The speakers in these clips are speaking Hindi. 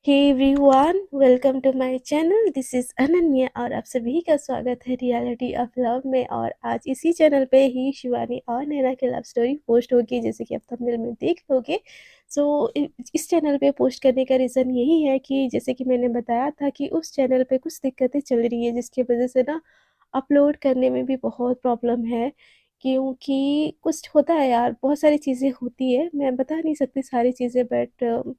Hey everyone, welcome to my channel. This is Ananya और आप सभी का स्वागत है रियलिटी ऑफ लव में। और आज इसी चैनल पे ही शिवानी और नैना की लव स्टोरी पोस्ट होगी, जैसे कि आप थंबनेल में देख लोगे। सो इस चैनल पे पोस्ट करने का रीज़न यही है कि जैसे कि मैंने बताया था कि उस चैनल पे कुछ दिक्कतें चल रही है, जिसकी वजह से ना अपलोड करने में भी बहुत प्रॉब्लम है। क्योंकि कुछ होता है यार, बहुत सारी चीज़ें होती है, मैं बता नहीं सकती सारी चीज़ें, बट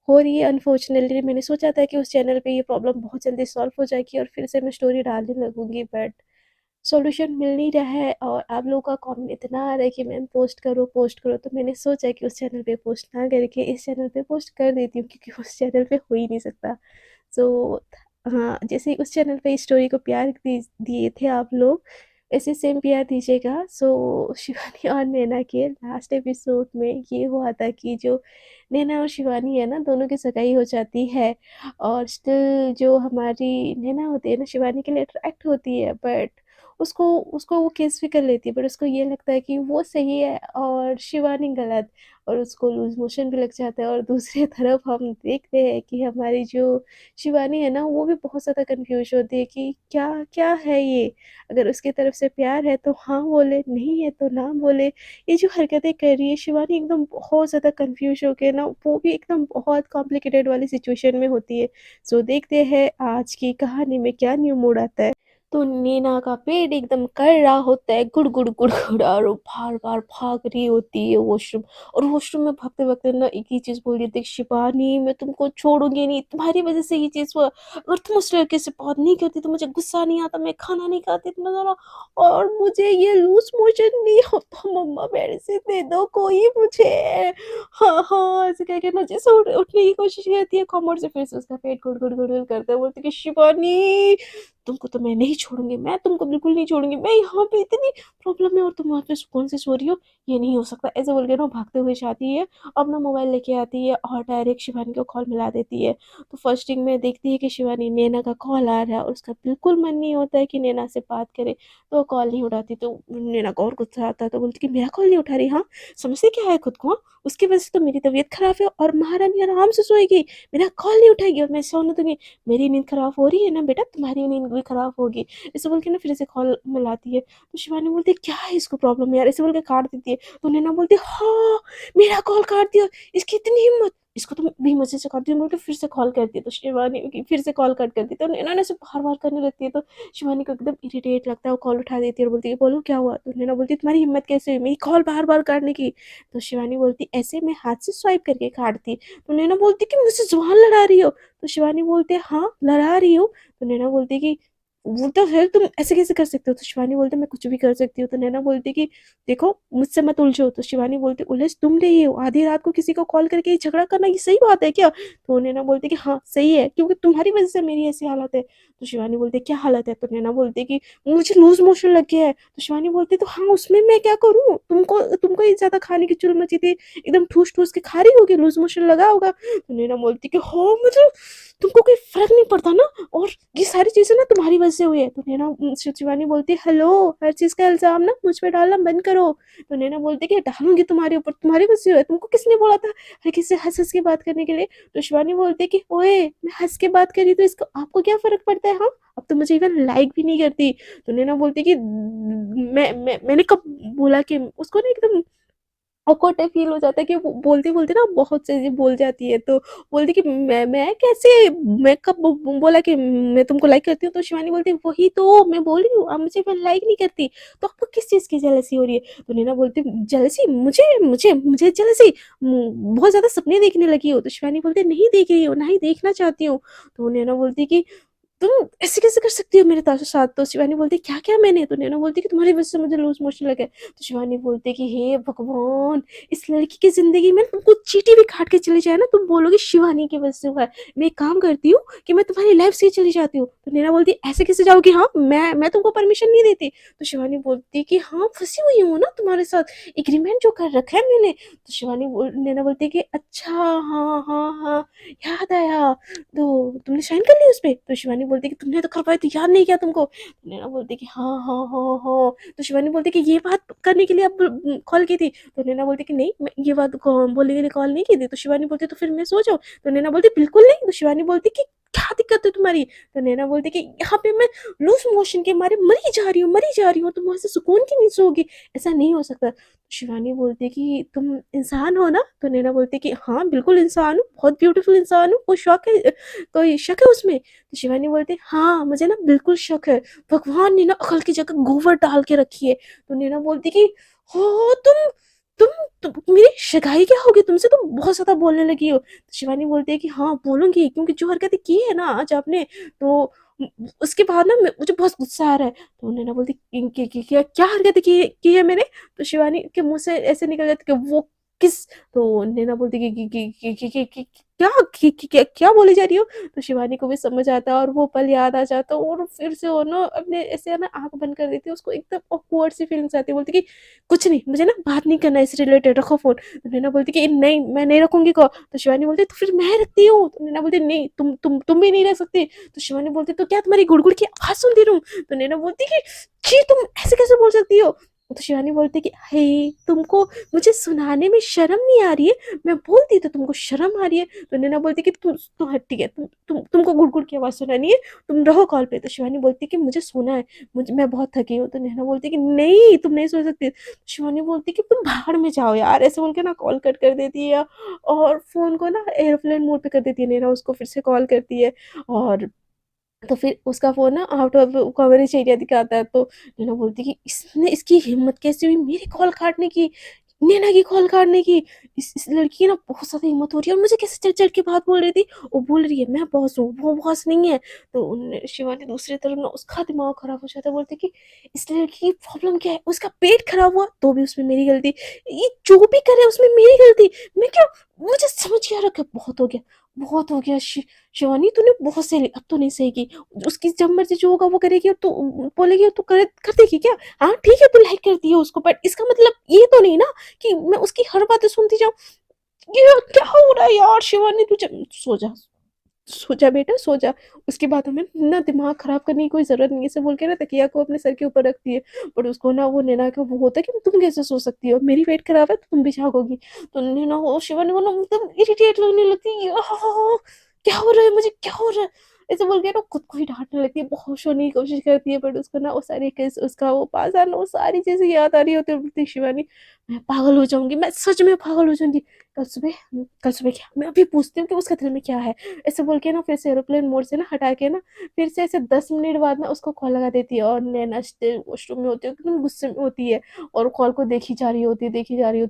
हो रही है अनफॉर्चुनेटली। मैंने सोचा था कि उस चैनल पे ये प्रॉब्लम बहुत जल्दी सॉल्व हो जाएगी और फिर से मैं स्टोरी डालने लगूँगी, बट सॉल्यूशन मिल नहीं रहा है और आप लोगों का कमेंट इतना आ रहा है कि मैम पोस्ट करो, तो मैंने सोचा कि उस चैनल पे पोस्ट ना करके इस चैनल पे पोस्ट कर देती हूँ, क्योंकि उस चैनल पे हो ही नहीं सकता। सो हाँ, जैसे उस चैनल पे इस स्टोरी को प्यार दिए थे आप लोग, ऐसे सेम प्यार दीजिएगा। सो शिवानी और नैना के लास्ट एपिसोड में ये हुआ था कि जो नैना और शिवानी है ना, दोनों की सगाई हो जाती है। और स्टिल जो हमारी नैना होती है ना, शिवानी के लिए अट्रैक्ट होती है, बट उसको उसको वो किस भी कर लेती है, बट उसको ये लगता है कि वो सही है और शिवानी गलत, और उसको लूज मोशन भी लग जाता है। और दूसरी तरफ हम देखते हैं कि हमारी जो शिवानी है ना, वो भी बहुत ज़्यादा कंफ्यूज होती है कि क्या क्या है ये। अगर उसकी तरफ से प्यार है तो हाँ बोले, नहीं है तो ना बोले। ये जो हरकतें कर रही है शिवानी, एकदम बहुत ज़्यादा कंफ्यूज होके ना, वो भी एकदम बहुत कॉम्प्लिकेटेड वाली सिचुएशन में होती है। सो देखते हैं आज की कहानी में क्या न्यू मोड़ आता है। तो नीना का पेट एकदम कर रहा होता है गुड़ गुड़ गुड़ गुड़, और वो बार बार भाग रही होती है वॉशरूम। और वॉशरूम में भागते भागते ना एक ही चीज बोल रही थी, शिवानी मैं तुमको छोड़ूंगी नहीं, तुम्हारी वजह से ये चीज हुआ। अगर तुम उस लड़के से बात नहीं करती तो मुझे गुस्सा नहीं आता, मैं खाना नहीं खाती इतना ज्यादा, और मुझे ये लूज मोशन नहीं होता, मम्मा मेरे से दे दो कोई मुझे। हाँ हाँ, ऐसे कह के ना जैसे उठने की कोशिश करती है कमर से, फिर से उसका पेट गुड़ गुड़ गुड़ गुड़ करता है, बोलती कि शिवानी तुमको तो मैं नहीं छोड़ूंगी, मैं तुमको बिल्कुल नहीं छोड़ूंगी, मैं यहाँ पे इतनी प्रॉब्लम है और तुम वहाँ पे सुकून से सो रही हो, ये नहीं हो सकता। ऐसे बोल के ना भागते हुए जाती है, अपना मोबाइल लेके आती है और डायरेक्ट शिवानी को कॉल मिला देती है। तो फर्स्ट थिंग में देखती है कि शिवानी नैना का कॉल आ रहा है और उसका बिल्कुल मन नहीं होता है कि नैना से बात करे, तो वो कॉल नहीं उठाती। तो नैना को और गुस्सा आता है, तो बोलती कि मेरा कॉल नहीं उठा रही, हाँ समझते क्या है खुद को, हाँ? उसकी वजह से तो मेरी तबीयत खराब है और महारानी आराम से सोएगी, मेरा कॉल नहीं उठाएगी और मैं सोने दूंगी। मेरी नींद खराब हो रही है ना बेटा, तुम्हारी नींद भी खराब होगी। ऐसे बोल के ना फिर से कॉल मिलाती है। तो शिवानी बोलती है क्या है इसको प्रॉब्लम है यार, ऐसे बोल के काट देती है। तो नैना बोलती है हाँ, मेरा कॉल काट दिया, इसकी इतनी हिम्मत, इसको तो भी मजे से काटती हूँ, बोल के फिर से कॉल करती है। तो शिवानी की फिर से कॉल कट करती है, तो नैना ने ऐसे बार बार करने लगती है। तो शिवानी को एकदम इरिटेट लगता है, वो कॉल उठा देती है और बोलती है बोलो क्या हुआ। तो नैना बोलती है तुम्हारी हिम्मत कैसे हुई मेरी कॉल बार बार काटने की। तो शिवानी बोलती ऐसे मैं हाथ से स्वाइप करके काटती। तो नैना बोलती कि मुझसे जुबान लड़ा रही हो। तो शिवानी बोलते हाँ लड़ा रही हूँ। तो नैना बोलती कि वो तो है, तुम ऐसे कैसे कर सकते हो। तो शिवानी बोलते मैं कुछ भी कर सकती हूँ। तो नैना बोलती कि देखो मुझसे मत उलझो। तो शिवानी बोलती उलझ तुम रही हो, आधी रात को किसी को कॉल करके ये झगड़ा करना ये सही बात है क्या। तो नैना बोलती कि हाँ सही है, क्योंकि तुम्हारी वजह से मेरी ऐसी हालत है। तो शिवानी बोलती क्या हालत है। तो नैना बोलती कि मुझे लूज मोशन लग गया है। तो शिवानी बोलती तो हाँ उसमें मैं क्या करूँ, तुमको तुमको ये ज्यादा खाने की चुल मची थी, एकदम ठूस ठूस के खा रही होगी, लूज मोशन लगा होगा। तो नैना बोलती कि हाँ मतलब तुमको कोई फर्क नहीं पड़ता ना, और ये सारी चीजें ना तुम्हारी वजह से हुई है। तो नैना शिवानी बोलती है हेलो, हर चीज का इल्जाम ना मुझ पे डालना बंद करो। तो नैना बोलती कि डालूंगी तुम्हारे ऊपर, तुम्हारी वजह से हुआ है, तुमको किसने बोला था हर किसी से हंस हंस के बात करने के लिए। तो शिवानी बोलती है कि ओए मैं हंस के बात करी तो इसको आपको क्या फर्क पड़ता है, हाँ अब तो मुझे इवन लाइक भी नहीं करती। तो नैना बोलती कि मैंने कब बोला कि उसको ना एकदम ऑकवर्ड फील हो जाता है कि वो बोलते बोलते ना बहुत चीजें बोल जाती है। तो बोलती कि मैं कैसे, मैं कब बोला कि मैं तुमको लाइक करती हूँ। तो शिवानी बोलती है वही तो मैं बोल रही हूँ, आप मुझे लाइक नहीं करती, तो आपको किस चीज की जेलसी हो रही है। तो नैना बोलती जेलसी, मुझे मुझे मुझे जेलसी, बहुत ज्यादा सपने देखने लगी हो। तो शिवानी बोलती नहीं देख रही हो, ना ही देखना चाहती हूँ। तो नैना बोलती कि तुम ऐसे कैसे कर सकती हो मेरे साथ। तो शिवानी बोलती क्या क्या मैंने। तो नैना बोलती कि तुम्हारी वजह से मुझे लूज मोशन लगे। तो शिवानी बोलती कि हे भगवान, इस लड़की की जिंदगी में तुमको चीटी भी काट के चली जाए ना, तुम बोलोगे शिवानी की वजह से हुआ है। मैं एक काम करती हूँ कि मैं तुम्हारी लाइफ से ही चली जाती हूँ। तो नैना बोलती ऐसे कैसे जाओगी, हाँ मैं तुमको परमिशन नहीं देती। तो शिवानी बोलती कि हाँ फंसी हुई हूँ ना तुम्हारे साथ, एग्रीमेंट जो कर रखा है मैंने। तो नैना बोलती कि अच्छा हाँ हाँ हाँ याद आया, तो तुमने साइन कर ली उस पे। तो शिवानी बोलती है कि तुमने तो करवाई थी, याद नहीं क्या तुमको? तो नैना बोलती है कि हाँ, हाँ, हाँ, हाँ। तो शिवानी बोलती है कि ये बात करने के लिए आप कॉल की थी? तो नैना बोलती है कि नहीं, मैं ये बात बोलने के लिए कॉल नहीं की थी। तो शिवानी बोलती है तो फिर मैं सो जाऊँ? तो नैना बोलती है बिल्कुल नहीं। तो शिवानी बोलती है कि क्या दिक्कत है तुम्हारी? तो नैना बोलती है कि यहाँ पे मैं लूज़ मोशन के मारे मरी जा रही हूँ, तुम वहाँ से सुकून की नींद सोओगी? ऐसा नहीं हो सकता। शिवानी बोलती है कि तुम इंसान हो ना? तो नैना बोलती है कि हाँ, बिल्कुल इंसान हूँ, बहुत ब्यूटीफुल इंसान हूँ, कोई शक है उसमें? तो शिवानी बोलती है हाँ, मुझे ना बिल्कुल शक है, भगवान ने ना अकल की जगह गोबर डाल के रखी है। तो नैना बोलती है कि हो तुम मेरी शिकायत क्या होगी तुमसे? तुम बहुत ज़्यादा बोलने लगी हो। तो शिवानी बोलती है कि हाँ, बोलूँगी, क्योंकि जो हरकतें की है ना आज आपने, तो उसके बाद ना मुझे बहुत गुस्सा आ रहा है। तो नैना बोलती क्या हरकतें की है मैंने? तो शिवानी के मुँह से ऐसे निकल जाता है कि वो किस? तो नैना बोलती है कि क्या क्या बोली जा रही हो? तो शिवानी को भी समझ आता है और वो पल याद आ जाता है, और फिर से वो ना अपने ऐसे ना आँख बंद कर देती है, उसको एकदम ऑकवर्ड सी फीलिंग्स आती है, बोलती है कि कुछ नहीं, मुझे ना बात नहीं करना है इससे रिलेटेड, रखो फ़ोन। तो नैना बोलती है कि नहीं, मैं नहीं रखूँगी कॉल। तो शिवानी बोलती है तो फिर मैं रखती हूँ। तो नैना बोलती है नहीं, तुम भी नहीं रख सकती। तो शिवानी बोलती है तो क्या तुम्हारी गुड़गुड़ की आवाज़ सुनती रहूँ? तो नैना बोलती है कि छी, तुम ऐसे कैसे बोल सकती हो? तो शिवानी बोलती है कि हे, तुमको मुझे सुनाने में शर्म नहीं आ रही है? मैं बोलती तो तुमको शर्म आ रही है। तो नैना बोलती है कि हाँ, ठीक है, तुमको गुड़गुड़ की आवाज़ सुनानी है, तुम रहो कॉल पे। तो शिवानी बोलती है कि मुझे सोना है, मैं बहुत थकी हूँ। तो नैना बोलती है कि नहीं, तुम नहीं सो सकती। शिवानी बोलती है कि तुम भाड़ में जाओ यार, ऐसे बोल के ना कॉल कट कर देती है, और फ़ोन को ना एयरप्लेन मोड पे कर देती है। नैना उसको फिर से कॉल करती है, और तो फिर उसका फ़ोन ना आउट ऑफ कवरेज एरिया दिखाता है। तो नैना बोलती है कि इसने इसकी हिम्मत कैसे हुई मेरी कॉल काटने की, नैना की कॉल काटने की? इस लड़की की ना बहुत ज़्यादा हिम्मत हो रही है, और मुझे कैसे चढ़-चढ़ के बात बोल रही थी। वो बोल रही है मैं बॉस हूँ, वो बॉस नहीं है। तो शिवानी दूसरी तरफ ना उसका दिमाग खराब हो जाता है, बोलती है कि इस लड़की की प्रॉब्लम क्या है? उसका पेट खराब हुआ तो भी उसमें मेरी गलती, ये जो भी करे उसमें मेरी गलती, मैं क्यों? मुझे समझ क्या रखा, बहुत हो गया, बहुत हो गया। शिवानी तूने बहुत सही, अब तो नहीं सहेगी। उसकी जब मर्ज़ी जो होगा वो करेगी, और तू बोलेगी और तू कर देगी क्या? हाँ, ठीक है, तू लाइक करती है उसको, बट इसका मतलब ये तो नहीं ना कि मैं उसकी हर बातें सुनती जाऊँ। ये क्या हो रहा है यार शिवानी, तू सो जा बेटा, सो जा। उसकी बातों में ना दिमाग खराब करने की कोई ज़रूरत नहीं है, ऐसे बोल के ना तकिया को अपने सर के ऊपर रखती है। बट उसको ना वो नैना का वो होता है कि तुम कैसे सो सकती हो? मेरी पेट खराब है तो तुम भी जागोगी। तो नैना वो शिवानी को ना एकदम इरिटेट लगने लगती है, क्या हो रहा है मुझे, क्या हो रहा है? ऐसे बोल के ना खुद को ही डाँटने लगती है, बहुत होने की कोशिश करती है, बट उसको ना वो सारी किस उसका वो पासा ना वो सारी चीज़ें याद आ रही होती है, बोलती है शिवानी मैं पागल हो जाऊँगी, मैं सच में पागल हो जाऊँगी। कल सुबह क्या? मैं अभी पूछती हूँ कि उसके दिल में क्या है? ऐसे बोल के ना फिर से एरोप्लेन मोड से ना हटा के ना, फिर से ऐसे 10 मिनट बाद ना उसको कॉल लगा देती है, और नैना स्टिल वॉशरूम में होती है, एकदम गुस्से में होती है, और कॉल को देखी जा रही होती है।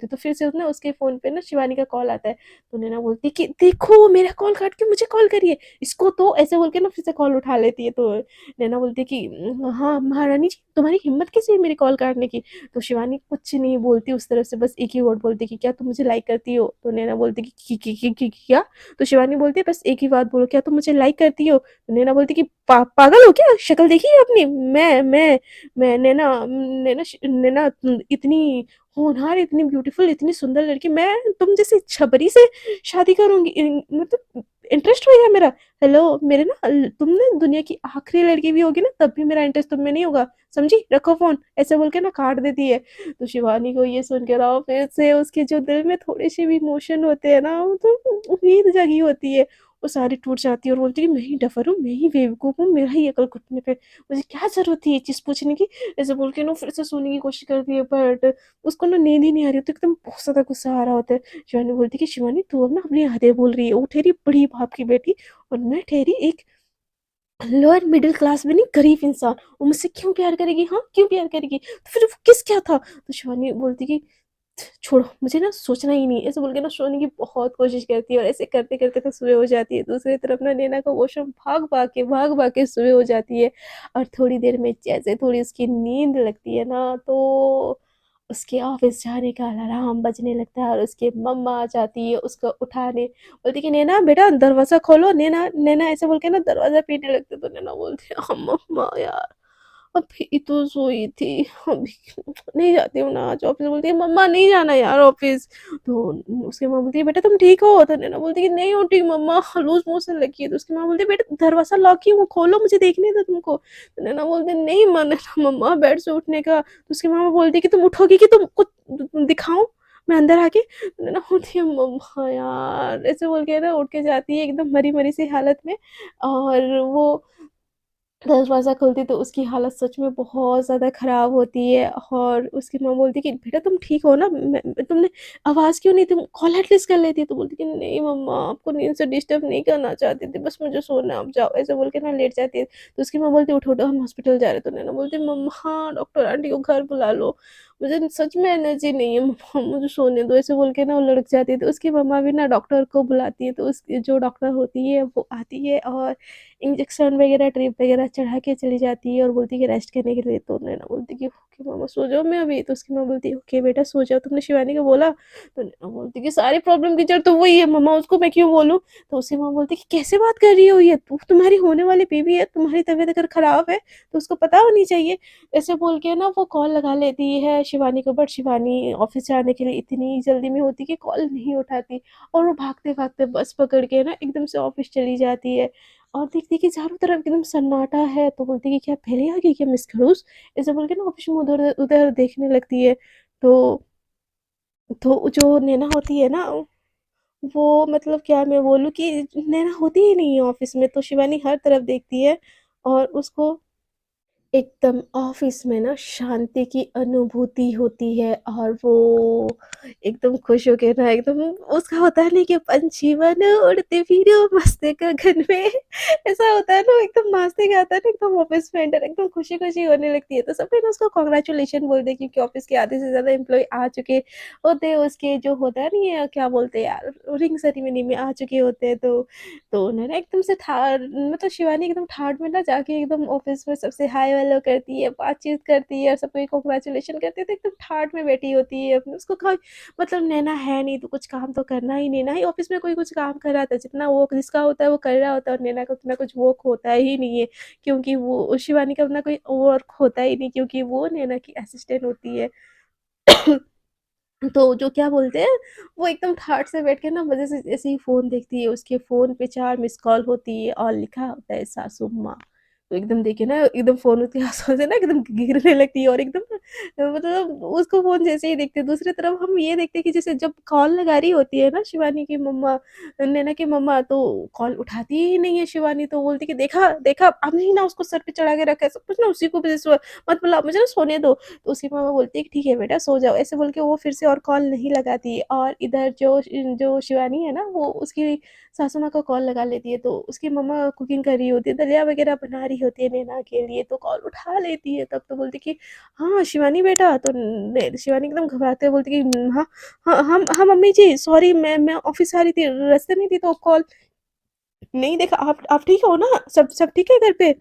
तो फिर से ना उसके फ़ोन पे ना शिवानी का कॉल आता है। तो नैना बोलती है कि देखो मेरा कॉल काट के मुझे कॉल करी है, इसको तो ऐसे बोल के ना फिर से कॉल उठा लेती है। तो नैना बोलती है कि हाँ, महारानी जी तुम्हारी हिम्मत कैसे हुई मेरी कॉल काटने की? तो शिवानी कुछ नहीं बोलती उस तरफ से, बस एक ही वर्ड बोलती है कि क्या तुम मुझे लाइक करती हो? तो नैना बोलती है कि क्या? तो शिवानी बोलती है बस एक ही बात बोलो, क्या तुम मुझे लाइक करती हो? तो नैना बोलती है कि पागल हो क्या? शक्ल देखी है अपनी? मैं नैना इतनी होनहार, इतनी ब्यूटीफुल, इतनी सुंदर लड़की, मैं तुम जैसी छबरी से शादी करूँगी? मतलब इंटरेस्ट होएगा मेरा? हेलो, मेरे ना तुम ना दुनिया की आखिरी लड़की भी होगी ना तब भी मेरा इंटरेस्ट तुम में नहीं होगा, समझी? रखो फ़ोन, ऐसे बोल के ना काट देती है। तो शिवानी को ये सुन के ना फिर से उसके जो दिल में थोड़े-से भी इमोशन होते हैं ना, तो उम्मीद जगी होती है, वो सारी टूट जाती है, और बोलती है कि मैं ही डफ़र हूँ, मैं ही बेवकूफ़ हूँ, मेरा ही अकल घुटने पे, मुझे क्या ज़रूरत थी ये चीज़ पूछने की? ऐसे बोल के ना फिर से सोने की कोशिश करती है, बट उसको ना नींद ही नहीं आ रही होती, एकदम बहुत ज़्यादा गुस्सा आ रहा होता है। शिवानी बोलती है कि शिवानी तू अब ना अपनी हदें बोल रही है, वो ठहरी बड़ी बाप की बेटी, और मैं ठहरी एक लोअर मिडिल क्लास में नहीं, गरीब इंसान, वो मुझसे क्यों प्यार करेगी? हाँ, क्यों प्यार करेगी? तो फिर वो किस क्या था? तो शिवानी बोलती कि छोड़ो, मुझे ना सोचना ही नहीं है, ऐसे बोल के ना सोने की बहुत कोशिश करती है, और ऐसे करते-करते तो सुबह हो जाती है। दूसरी तरफ ना नैना का वॉशरूम भाग-भाग के सुबह हो जाती है, और थोड़ी देर में जैसे थोड़ी उसकी नींद लगती है ना, तो उसके ऑफ़िस जाने का अलार्म बजने लगता है, और उसकी मम्मा आ जाती है उसको उठाने, बोलती है कि नैना बेटा दरवाज़ा खोलो, नैना नैना ऐसे बोल के ना दरवाज़ा पीटने लगती है। तो नैना बोलती है हाँ मम्मा यार, अभी तो सोई थी, अभी नहीं जाती हूँ ना आज ऑफ़िस। बोलती है मम्मा नहीं जाना यार ऑफ़िस। तो उसकी माँ बोलती है बेटा तुम ठीक हो? तो नैना बोलती है नहीं हूँ ठीक मम्मा, लूज़ मोशन लगी है। तो उसकी माँ बोलती है बेटा दरवाज़ा लॉक ही है, वो खोलो मुझे देखने दो तुमको। तो नैना बोलती है नहीं मन है ना मम्मा बेड से उठने का। तो उसकी माँ बोलती है कि तुम उठोगी कि तुम कुछ दिखाऊँ मैं अंदर आके? तो नैना बोलती है मम्मा यार, ऐसे बोल के ना उठ के जाती है एकदम मरी-मरी सी हालत में। और वो दरवाज़ा खोलती तो उसकी हालत सच में बहुत ज़्यादा ख़राब होती है। और उसकी माँ बोलती कि बेटा तुम ठीक हो ना? तुमने आवाज़ क्यों नहीं, तुम कॉल एटलीस्ट कर लेती। तो बोलती कि नहीं मम्मा आपको नींद से डिस्टर्ब नहीं करना चाहती थी, बस मुझे सोना है, आप जाओ, ऐसे बोल के ना लेट जाती है। तो उसकी माँ बोलती उठो उठो हम हॉस्पिटल जा रहे हैं। तो नैना बोलती मम्मा डॉक्टर आंटी को घर बुला लो, मुझे सच में एनर्जी नहीं है मम्मा, मुझे सोने दो, ऐसे बोल के ना वो लड़क जाती है। तो उसकी मम्मा भी ना डॉक्टर को बुलाती है। तो उस जो डॉक्टर होती है वो आती है और इंजेक्शन वगैरह, ड्रिप वगैरह चढ़ा के चली जाती है और बोलती है कि रेस्ट करने के लिए। तो नैना बोलती है कि ओके मामा सो जाओ मैं अभी। तो उसकी माँ बोलती है ओके बेटा सो जाओ, तुमने शिवानी को बोला? तो नैना बोलती है कि सारी प्रॉब्लम की जड़ तो वही है मम्मा, उसको मैं क्यों बोलूँ? तो उसकी माँ बोलती है कि कैसे बात कर रही हो, ये तुम्हारी होने वाली बेबी है, तुम्हारी तबीयत अगर खराब है तो उसको पता होनी चाहिए। ऐसे बोल के ना वो कॉल लगा लेती है शिवानी को, बट शिवानी ऑफिस जाने के लिए इतनी जल्दी में होती कि कॉल नहीं उठाती। और वो भागते भागते बस पकड़ के ना एकदम से ऑफिस चली जाती है। और देखती है कि चारों तरफ एकदम सन्नाटा है। तो बोलती है कि क्या पहले आ गई क्या मिस खड़ूस? ऐसे बोल के ना ऑफिस में उधर उधर देखने लगती है। तो जो नैना होती है ना, वो मतलब क्या मैं बोलूँ कि नैना होती ही नहीं है ऑफिस में। तो शिवानी हर तरफ देखती है और उसको एकदम ऑफिस में ना शांति की अनुभूति होती है। और वो एकदम खुश होके ना एकदम, उसका होता है नहीं कि पंछी बनो उड़ते फिरो मस्त गगन में ऐसा होता है ना, एकदम नाचते गाता है ना एकदम ऑफिस में एंटर, एकदम खुशी खुशी होने लगती है। तो सब फिर उसको कॉन्ग्रेचुलेशन बोलते हैं क्योंकि ऑफिस के आधे से ज्यादा एम्प्लॉय आ चुके होते हैं, उसके जो होता है नहीं है क्या बोलते हैं यार, रिंग सेरेमनी में आ चुके होते हैं। तो उन्होंने ना एकदम से मतलब शिवानी एकदम ठाट में ना जाके एकदम ऑफिस में सबसे हाय हेलो करती है, बातचीत करती है और सबको कांग्रेचुलेशन करती है। तो एकदम ठाट में बैठी होती है अपने, उसको कोई मतलब नैना है नहीं तो कुछ काम तो करना ही नहीं ना ही ऑफिस में कोई कुछ काम कर रहा था, जितना वो जिसका होता है वो कर रहा होता है। और नैना का उतना कुछ वर्क होता ही नहीं है क्योंकि वो शिवानी का अपना कोई वर्क होता ही नहीं क्योंकि वो नैना की असिस्टेंट होती है। तो जो क्या बोलते हैं, वो एकदम ठाट से बैठ के ना मज़े से ऐसे ही फ़ोन देखती है, उसके फ़ोन पे 4 मिस्ड कॉल होती है और लिखा होता है सासू माँ। तो एकदम देखिए ना एकदम फ़ोन उसके आँसुओं से ना एकदम गिरने लगती है और एकदम मतलब उसको फ़ोन जैसे ही देखते हैं, दूसरी तरफ हम ये देखते हैं कि जैसे जब कॉल लगा रही होती है ना शिवानी की मम्मा, नैना की मम्मा, तो कॉल उठाती ही नहीं है शिवानी। तो बोलती है कि देखा, देखा आपने ही ना उसको सर पे चढ़ा के रखा है, सब कुछ ना उसी को मत बुलाओ, मुझे ना सोने दो। तो उसकी मम्मा बोलती है कि ठीक है बेटा सो जाओ, ऐसे बोल के वो फिर से और कॉल नहीं लगाती। और इधर जो जो शिवानी है ना वो उसकी सासू माँ को कॉल लगा लेती है। तो उसकी मम्मा कुकिंग कर रही होती है, दलिया वगैरह बना रही होती है नैना के लिए, तो कॉल उठा लेती है। तब तो बोलती कि हाँ शिवानी बेटा। तो शिवानी एकदम घबराते हुए बोलती कि हाँ हाँ हाँ हाँ मम्मी जी सॉरी, मैं ऑफिस आ रही थी, रास्ते में थी तो कॉल नहीं देखा। आप ठीक हो ना, सब ठीक है घर पे?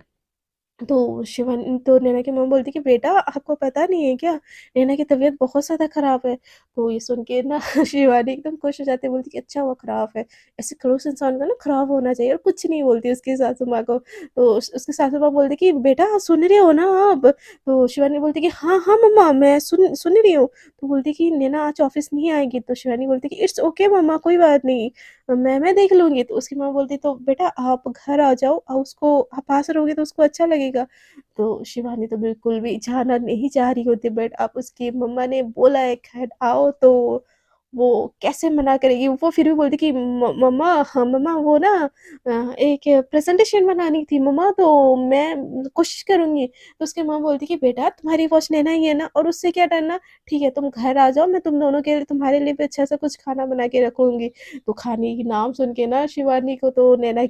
तो नैना की मम्मी बोलती कि बेटा आपको पता नहीं है क्या, नैना की तबीयत बहुत ज़्यादा ख़राब है। तो ये सुन के ना शिवानी एकदम खुश हो जाती है, बोलती कि अच्छा हुआ ख़राब है, ऐसे खड़ूस इंसान का ना ख़राब होना चाहिए। और कुछ नहीं बोलती उसकी सासू माँ को। तो उसकी सासू माँ बोलती कि बेटा सुन रहे हो ना आप? तो शिवानी बोलती कि हाँ हाँ मम्मा मैं सुन रही हूँ। तो बोलती कि नैना आज ऑफिस नहीं आएगी। तो शिवानी बोलती कि इट्स ओके मम्मा कोई बात नहीं, मैं देख लूँगी। तो उसकी माँ बोलती तो बेटा आप घर आ जाओ, उसको आप पास रहोगे तो उसको अच्छा लगेगा। तो शिवानी तो बिल्कुल भी जाना नहीं चाह रही होती, बट अब उसकी मम्मा ने बोला है खैर आओ, तो वो कैसे मना करेगी। वो फिर भी बोलती कि मम्मा हाँ मम्मा वो ना एक प्रेजेंटेशन बनानी थी मम्मा, तो मैं कोशिश करूँगी। तो उसकी माँ बोलती कि बेटा तुम्हारी वॉच लेना ही है ना, और उससे क्या डरना, ठीक है तुम घर आ जाओ, मैं तुम दोनों के लिए तुम्हारे लिए भी अच्छा सा कुछ खाना बना के रखूँगी। तो खाने की नाम सुन के ना शिवानी को तो नैना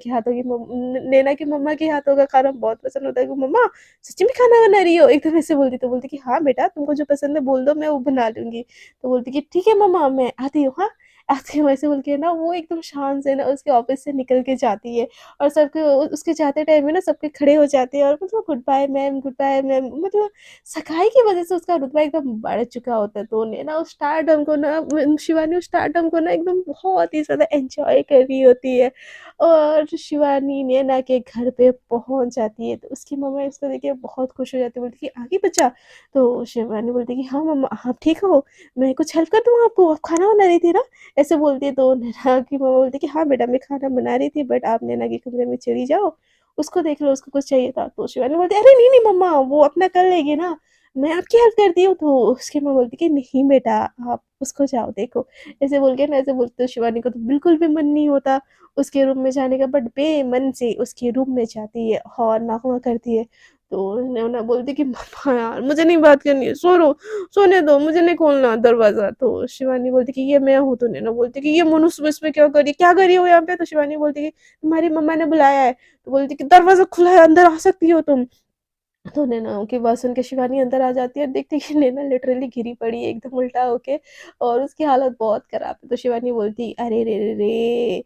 की मम्मा के हाथों का खाना बहुत पसंद होता है कि मम्मा सच्ची में खाना बना रही हो, एकदम ऐसे बोलती। तो बोलती कि हाँ बेटा तुमको जो पसंद है बोल दो मैं वो बना लूँगी। तो बोलती कि ठीक है मम्मा मैं आती हूँ हाँ, आती हूँ ऐसे बोल के ना वो एकदम शान से ना उसके ऑफ़िस से निकल के जाती है और सबके उसके जाते टाइम में ना सबके खड़े हो जाते हैं और मतलब गुड बाय मैम मतलब सगाई की वज़ह से उसका रुतबा एकदम बढ़ चुका होता है। तो उन्हें ना उस स्टारडम को ना शिवानी उस स्टारडम को ना एकदम बहुत ही ज़्यादा एन्जॉय कर रही होती है और शिवानी नैना के घर पे पहुँच जाती है। तो उसकी मम्मा इसको देख के बहुत खुश हो जाती है, बोलती है कि आ गई बच्चा? तो शिवानी बोलती है कि हाँ मम्मा, आप ठीक हो? मैं कुछ हेल्प कर दूँ आपको? आप खाना बना रही थी ना? ऐसे बोलती है तो नैना की मम्मा बोलती है कि हाँ बेटा मैं खाना बना रही थी बट आप नैना के कमरे में चली जाओ, उसको देख लो उसको कुछ चाहिए था। तो शिवानी बोलती है अरे नहीं, नहीं मम्मा वो अपना कर लेगी ना, मैं आपकी हेल्प करती हूँ। तो उसकी मम्मा बोलती है कि नहीं बेटा आप उसको जाओ देखो। ऐसे बोल के ना ऐसे बोलते तो शिवानी को तो बिल्कुल भी मन नहीं होता उसके रूम में जाने का बट बेमन से उसके रूम में जाती है और नागवा करती है। तो नैना बोलती है कि मम्मा यार मुझे नहीं बात करनी है, सोने दो, मुझे नहीं खोलना दरवाज़ा। तो शिवानी बोलती कि ये मैं हूँ, तो नैना बोलती कि ये मनु सुबह-सुबह क्या कर रही हो यहाँ पे? तो शिवानी बोलती कि तुम्हारी मम्मा ने बुलाया है। तो बोलती कि दरवाज़ा खुला है, अंदर आ सकती हो तुम। तो नैना की बात सुन के शिवानी अंदर आ जाती है और देखती है कि नैना लिटरली गिरी पड़ी है एकदम उल्टा होके और उसकी हालत बहुत खराब है। तो शिवानी बोलती अरे रे रे रे!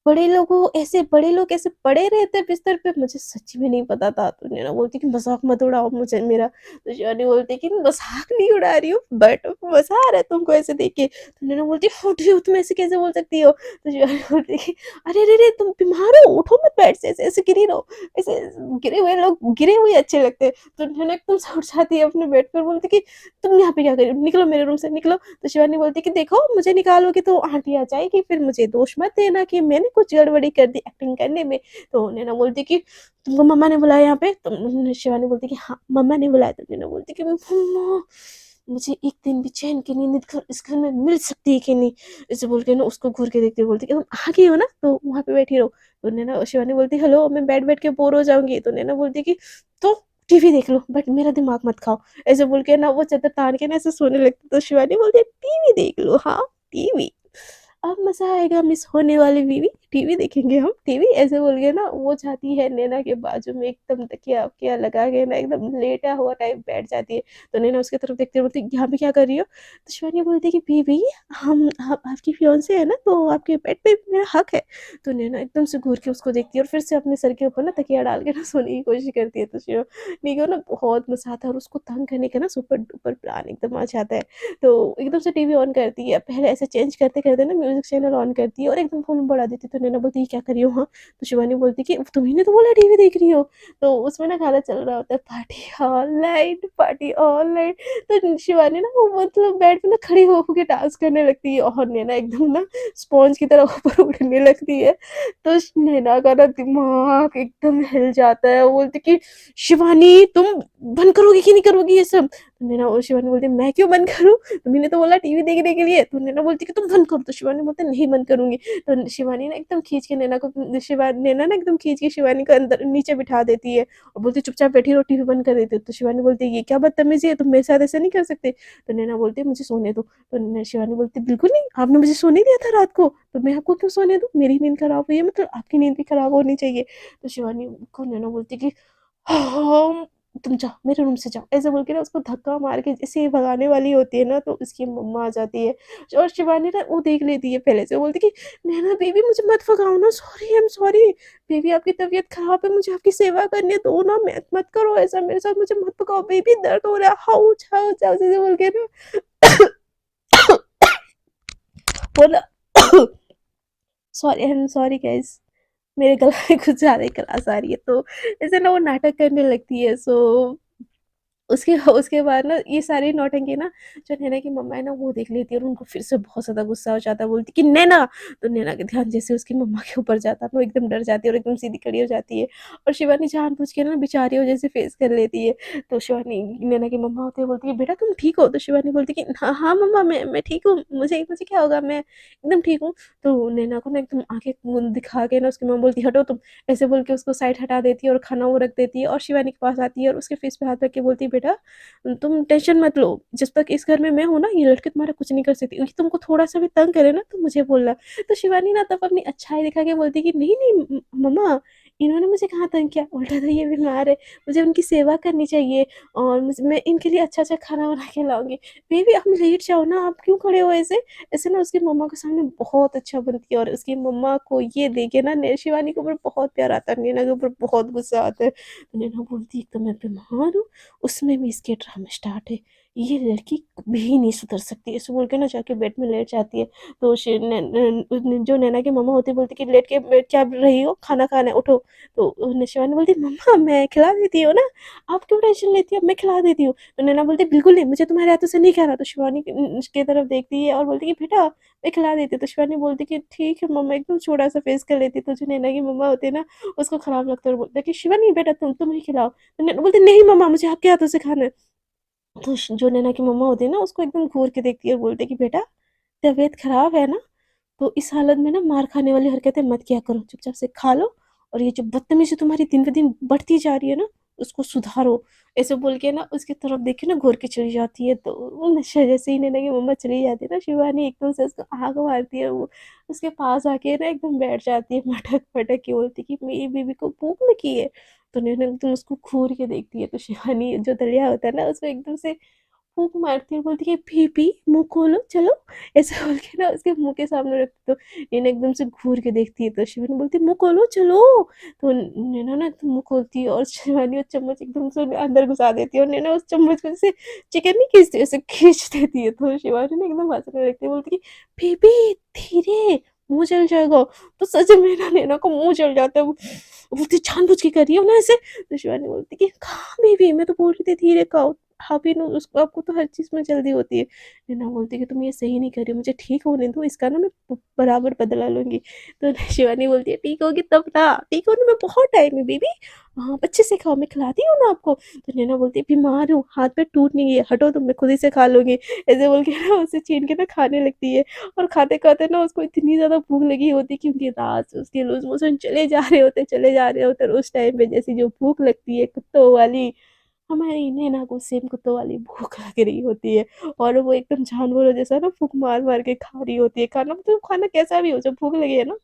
बड़े लोग ऐसे पड़े रहते हैं बिस्तर पे, मुझे सच्ची में नहीं पता था। तो नैना बोलती कि मज़ाक मत उड़ाओ मुझे मेरा। तो शिवानी बोलती कि मज़ाक नहीं उड़ा रही हूँ बट मज़ा आ रहा है तुमको ऐसे देख के। तो नैना बोलती हट रही हो तुम ऐसे कैसे बोल सकती हो? तो शिवानी बोलती कि अरे रे रे! तुम बीमार हो, उठो मत बेड से, ऐसे ऐसे गिरी रहो। ऐसे गिरे हुए अच्छे लगते हैं। तो नैना एकदम से उठ जाती है अपने बेड पर, बोलती कि तुम यहाँ पे क्या कर रही हो? निकलो मेरे रूम से निकलो। तो शिवानी बोलती कि देखो मुझे निकालोगे तो आंटी आ जाएगी, फिर मुझे दोष मत देना कि मैंने कुछ गड़बड़ी कर दी एक्टिंग करने में। तो नैना बोलती कि तुमको मम्मा ने बुलाया यहाँ पे? तो शिवानी बोलती कि हाँ, मम्मा ने बुलाया। तो नैना बोलती कि मम्मा मुझे एक दिन भी चैन की नींद इस घर में मिल सकती है कि नहीं? ऐसे बोल के ना उसको घूर के देखती है, बोलती कि तुम आ गई हो ना तो वहाँ पे बैठी रहो। तो नैना शिवानी बोलती हेलो मैं बैठ-बैठ के बोर हो जाऊँगी। तो नैना बोलती कि तो टीवी देख लो बट मेरा दिमाग मत खाओ। ऐसे बोल के ना वो चद्दर तान के ना ऐसे सोने लगती। तो शिवानी बोलती है टीवी देख लो, हाँ टीवी। अब मज़ा आएगा मिस होने वाली बीवी, टीवी देखेंगे हम टीवी। ऐसे बोल के ना वो जाती है नैना के बाजू में एकदम तकिया-वकिया लगा के ना एकदम लेटा हुआ टाइप बैठ जाती है। तो नैना उसकी तरफ देखते हुए बोलती है यहाँ पे क्या कर रही हो? तो शिवानी बोलती है कि बीवी हम आप आपकी फियांसे है ना तो आपके बेड पे मेरा हक है। तो नैना एकदम से घूर के उसको देखती है और फिर से अपने सर के ऊपर ना तकिया डाल के ना सोने की कोशिश करती है। तो शिवानी को ना बहुत मज़ा आता है और उसको तंग करने का ना सुपर-डुपर प्लान एकदम आ जाता है। तो एकदम से टीवी ऑन करती है, पहले ऐसे चेंज करते-करते ना म्यूज़िक चैनल ऑन करती है और एकदम वॉल्यूम बढ़ा देती है। तो नैना बोलती है, "ये क्या कर रही हो हाँ?" तो शिवानी बोलती है कि, "तुम्ही ने तो बोला टीवी देख रही हो।" तो उसमें ना गाना चल रहा होता है पार्टी ऑल नाइट। तो शिवानी ना वो मतलब बेड पे ना खड़ी हो के डांस करने लगती है और नैना एकदम ना स्पॉन्ज की तरह ऊपर उड़ने लगती है। तो नैना का ना दिमाग एकदम हिल जाता है, वो बोलती कि, "शिवानी तुम बंद करोगी कि नहीं करोगी ये सब?" तो नैना और शिवानी बोलती है, "मैं क्यों बंद करूँ? मैंने तो बोला टीवी देखने के लिए।" तो नैना बोलती कि तुम बंद करो। तो शिवानी बोलती है नहीं बंद करूँगी। तो शिवानी ना एकदम खींच के नैना ना एकदम खींच के शिवानी को अंदर नीचे बिठा देती है और बोलती है चुपचाप बैठी रहो टीवी बंद कर देती है। तो शिवानी बोलती है ये क्या बदतमीज़ी है? तुम मेरे साथ ऐसा नहीं कर सकते। तो नैना बोलती है मुझे सोने दो। तो शिवानी बोलती है बिल्कुल नहीं, आपने मुझे सोने दिया था रात को, तो मैं आपको क्यों सोने दूँ? मेरी नींद खराब हुई है मतलब आपकी नींद भी खराब होनी चाहिए। तो शिवानी को नैना बोलती है कि हाँ, तुम जाओ मेरे रूम से जाओ। ऐसे बोल के ना उसको धक्का मार के जैसे ही भगाने वाली होती है ना तो उसकी मम्मा आ जाती है और शिवानी ना वो देख लेती है पहले से, बोलती कि नैना बेबी मुझे मत भगाओ ना, sorry I am sorry. Baby आपकी तबीयत खराब है, मुझे आपकी सेवा करनी है, दो ना मत मत करो ऐसा मेरे साथ, मुझे मत भगाओ बेबी दर्द हो रहा है, हाउच हाउच ऐसे बोल के ना वो ना sorry I am sorry guys, मेरे गला में कुछ ज़्यादा ही खराश आ रही है। तो ऐसे ना वो नाटक करने लगती है। सो उसके बाद ना ये सारी नौटंकी ना जो नैना की मम्मा है ना वो देख लेती है और उनको फिर से बहुत ज़्यादा गुस्सा हो जाता है, बोलती कि नैना। तो नैना का ध्यान जैसे उसकी मम्मा के ऊपर जाता है वो एकदम डर जाती है और एकदम सीधी खड़ी हो जाती है और शिवानी जानबूझ के ना बेचारियों जैसे फेस कर लेती है। तो शिवानी नैना की मम्मा होती है, बोलती है बेटा तुम ठीक हो? तो शिवानी बोलती कि हाँ हाँ मम्मा मैं ठीक हूँ, मुझे मुझे क्या होगा, मैं एकदम ठीक हूँ। तो नैना को ना एकदम आंखें दिखा के ना उसकी मम्मा बोलती हटो तुम, ऐसे बोल के उसको साइड हटा देती है और खाना वो रख देती है और शिवानी के पास आती है और उसके फेस पे हाथ रख के बोलती है बेटा तुम टेंशन मत लो, जब तक इस घर में मैं हूँ ना ये लड़के तुम्हारा कुछ नहीं कर सकती, ये तुमको थोड़ा सा भी तंग करे ना तो मुझे बोलना। तो शिवानी ना तब अपनी अच्छाई दिखा के बोलती कि नहीं नहीं मम्मा इन्होंने मुझे कहाँ तंग किया, उल्टा तो ये बीमार है, मुझे उनकी सेवा करनी चाहिए और मैं इनके लिए अच्छा-अच्छा खाना बना के लाऊँगी। बेबी आप लेट जाओ ना, आप क्यों खड़े हो ऐसे? ऐसे ना उसकी मम्मा के सामने बहुत अच्छा बनती है और उसकी मम्मा को ये देख के ना शिवानी के ऊपर बहुत प्यार आता है, नैना के ऊपर बहुत गुस्सा आता है। तो नैना बोलती है, "एक तो मैं बीमार हूँ, उसमें भी इसके ड्रामे स्टार्ट है। ये लड़की कभी नहीं सुधर सकती।" ऐसे बोल के ना जाके बेड में लेट जाती है। तो जो नैना की मम्मा होती है बोलती कि लेट के क्या रही हो, खाना खाना है, उठो। तो शिवानी बोलती मम्मा मैं खिला देती हूँ ना, आप क्यों टेंशन लेती हो, मैं खिला देती हूँ। तो नैना बोलती बिल्कुल नहीं, मुझे तुम्हारे हाथों से नहीं खाना। तो शिवानी की तरफ देखती है और बोलती कि बेटा मैं खिला देती हूँ। तो शिवानी बोलती कि ठीक है मम्मा, एकदम छोटा सा फेस कर लेती है। तो जो नैना की मम्मा होती है ना, उसको खराब लगता है और बोलता है कि शिवानी बेटा तुम ही खिलाओ। तो नैना बोलती नहीं मम्मा, मुझे आपके हाथों से खाना है। तो जो नैना की मम्मा होती है ना, उसको एकदम घूर के देखती है और बोलती है कि बेटा तबीयत खराब है ना, तो इस हालत में ना मार खाने वाली हरकतें मत किया करो, चुपचाप से खा लो और ये जो बदतमीजी तुम्हारी दिन ब दिन बढ़ती जा रही है ना, उसको सुधारो। ऐसे बोल के ना उसकी तरफ देख के ना घूर के चली जाती है। तो वो नशा जैसे ही नैना की मम्मा चली जाती है ना, शिवानी एकदम से उसको आग मारती है, वो उसके पास आके ना एकदम बैठ जाती है, मटक-पटक के बोलती है कि मेरी बेबी को भूख लगी है। तो नैना एकदम उसको घूर के देखती है, तो शिवानी जो दलिया होता है ना, उसको एकदम से फूँक मारती है और बोलती है पी मुँह खोलो चलो, ऐसे बोल के ना उसके मुँह के सामने रखती। तो नैना एकदम से घूर के देखती है, तो शिवानी बोलती है मुँह खोलो चलो। तो नैना ना एकदम मुँह खोलती है और शिवानी वो चम्मच एकदम से अंदर घुसा देती है और नैना उस चम्मच को जैसे चिकन नहीं खींचती ऐसे खींच देती है। तो शिवानी ना एकदम हँसने लगती है, बोलती है बेबी धीरे, मुँह जल जाएगा। तो सच में ना नैना को मुँह जल जाता है, वो बोलती जानबूझ के कर रही हो ना ऐसे। तो शिवानी बोलती कि कहाँ बेबी, मैं तो बोल रही थी धीरे खाओ, आप ही ना उसको, आपको तो हर चीज़ में जल्दी होती है। नैना बोलती कि तुम ये सही नहीं कर रही हो, मुझे ठीक होने दो, इसका ना मैं बराबर बदला लूँगी। तो शिवानी बोलती है ठीक होगी तब ना, ठीक होने में बहुत टाइम है बेबी, हाँ अच्छे से खाओ, मैं खिलाती हूँ ना आपको। तो नैना बोलती है बीमार हूँ, हाथ पैर टूट नहीं है, हटो तुम, मैं खुद ही से खा लूँगी। ऐसे बोल के ना उसे छीन के ना खाने लगती है और खाते-खाते ना उसको इतनी ज़्यादा भूख लगी होती है कि उनकी रात से उसके लूज़ मोशन चले जा रहे होते और उस टाइम पे जैसी जो भूख लगती है कुत्तों वाली, हमारी नैना को सेम कुत्तों वाली भूख लग रही होती है और वो एकदम जानवरों जैसा ना फूँक मार-मार के खा रही होती है खाना, मतलब खाना कैसा भी हो, जब भूख लगी है ना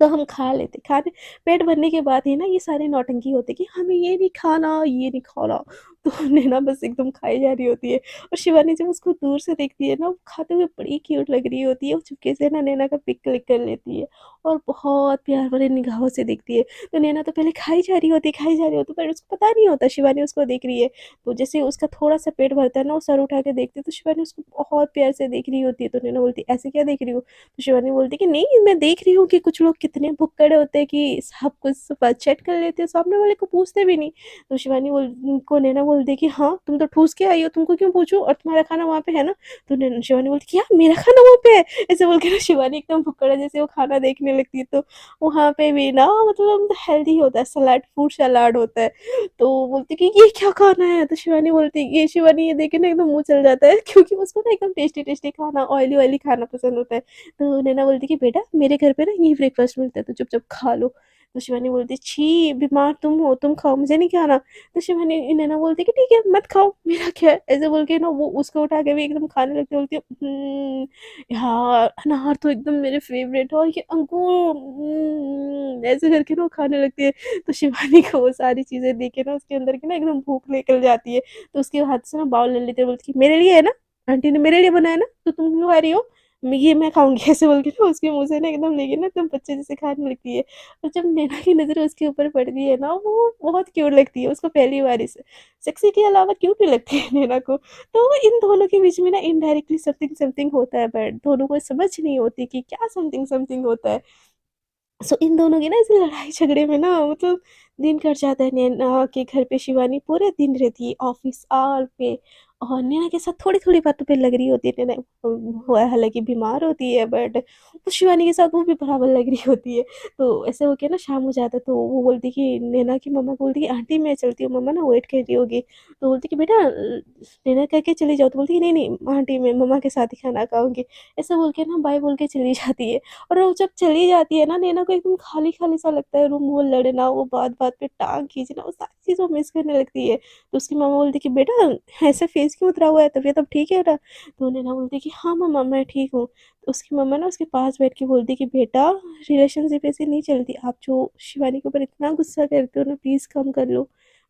तो हम खा लेते, खाने पेट भरने के बाद ही ना ये सारी नौटंकी होती है कि हमें ये नहीं खाना, ये नहीं खाना। तो नैना बस एकदम खाई जा रही होती है और शिवानी जब उसको दूर से देखती है ना, वो खाते हुए बड़ी क्यूट लग रही होती है, वो चुपके से ना नैना का पिक क्लिक कर लेती है और बहुत प्यार भरे निगाहों से देखती है। तो नैना तो पहले खाई जा रही होती है, पर उसको पता नहीं होता शिवानी उसको देख रही है। तो जैसे ही उसका थोड़ा-सा पेट भरता है ना, वो सर उठा के देखती है, तो शिवानी उसको बहुत प्यार से देख रही होती है। तो नैना बोलती है, "ऐसे क्या देख रही हो?" तो शिवानी बोलती कि नहीं मैं देख रही हूँ कि कुछ लोग कितने भुक्कड़ होते हैं कि सब कुछ चट कर लेते हैं, सामने वाले को पूछते भी नहीं। तो शिवानी को नैना बोलती कि हाँ तुम तो ठूस के आई हो, तुमको क्यों पूछूं, और तुम्हारा खाना वहाँ पे है ना। तो शिवानी बोलती क्या मेरा खाना वहाँ पे है, ऐसे बोल के ना शिवानी एकदम भुक्कड़ है जैसे वो खाना देखने लगती है। तो वहाँ पे भी ना मतलब हेल्दी होता है, सलाद, फ्रूट सलाद होता है। तो बोलती कि ये क्या खाना है, तो शिवानी बोलती ये, शिवानी ये देखे ना एकदम मुँह चल जाता है क्योंकि उसको ना एकदम टेस्टी-टेस्टी खाना, ऑयली-ऑयली खाना पसंद होता है। तो नैना बोलती कि बेटा मेरे घर पे ना यही ब्रेकफ़ास्ट मिलता है, तो चुपचाप खा लो। तो शिवानी बोलती छी बीमार तुम हो, तुम खाओ, मुझे नहीं खाना। तो शिवानी नैना बोलती कि ठीक है मत खाओ, मेरा क्या है, ऐसे बोल के ना वो उसको उठा के भी एकदम खाने लगती है। बोलती है यार अनार तो एकदम मेरे फ़ेवरेट है और ये अंगूर ऐसे करके ना वो खाने लगती है। तो शिवानी को वो सारी चीज़ें देख के ना उसके अंदर की ना एकदम भूख निकल जाती है। तो उसके हाथ से ना बाउल ले लेती है, बोलती है मेरे लिए है ना? आंटी ने मेरे लिए बनाया ना? तो तुम क्यों खा रही हो? ये मैं खाऊँगी ऐसे बोल के ना उसके मुँह से ना एकदम लेके ना एकदम बच्चे जैसे खाने लगती है। और जब नैना की नज़र उसके ऊपर पड़ती है ना, वो बहुत क्यूट लगती है उसको पहली बार ही से। सेक्सी के अलावा क्यूट भी लगती है नैना को। तो इन दोनों के बीच में ना इनडायरेक्टली समथिंग समथिंग होता है, बट दोनों को समझ नहीं होती कि क्या समथिंग समथिंग होता है। सो इन दोनों की ना ऐसे लड़ाई झगड़े में ना मतलब दिन कट जाता है। नैना के घर पे शिवानी पूरे दिन रहती है ऑफिस आवर पे और नैना के साथ थोड़ी-थोड़ी बातों पे लग रही होती है। नैना वो हालाँकि बीमार होती है, बट वो शिवानी के साथ वो भी बराबर लग रही होती है। तो ऐसे हो के ना शाम हो जाता है, तो वो बोलती कि नैना की मम्मा बोलती कि आंटी मैं चलती हूँ, मम्मा ना वेट कर रही होगी। तो बोलती कि बेटा डिनर करके चली जाओ। तो बोलती कि नहीं-नहीं आंटी मैं मम्मा के साथ ही खाना खाऊँगी। ऐसे बोल के ना बाय बोल के चली जाती है। और वो जब चली जाती है ना, नैना को एकदम खाली-खाली सा लगता है रूम, वो लड़ना, वो बात-बात पे टाँग खींचना, वो सारी चीज़ वो मिस करने लगती है। तो उसकी मम्मा बोलती है कि बेटा ऐसे फेस फेस क्यों उतरा हुआ है, तबीयत अब ठीक है ना? तो नैना बोलती है कि हाँ मम्मा मैं ठीक हूँ। तो उसकी मम्मा ना उसके पास बैठ के बोलती है कि बेटा रिलेशनशिप ऐसे नहीं चलती, आप जो शिवानी के ऊपर इतना गुस्सा करते हो ना प्लीज़ कम कर लो,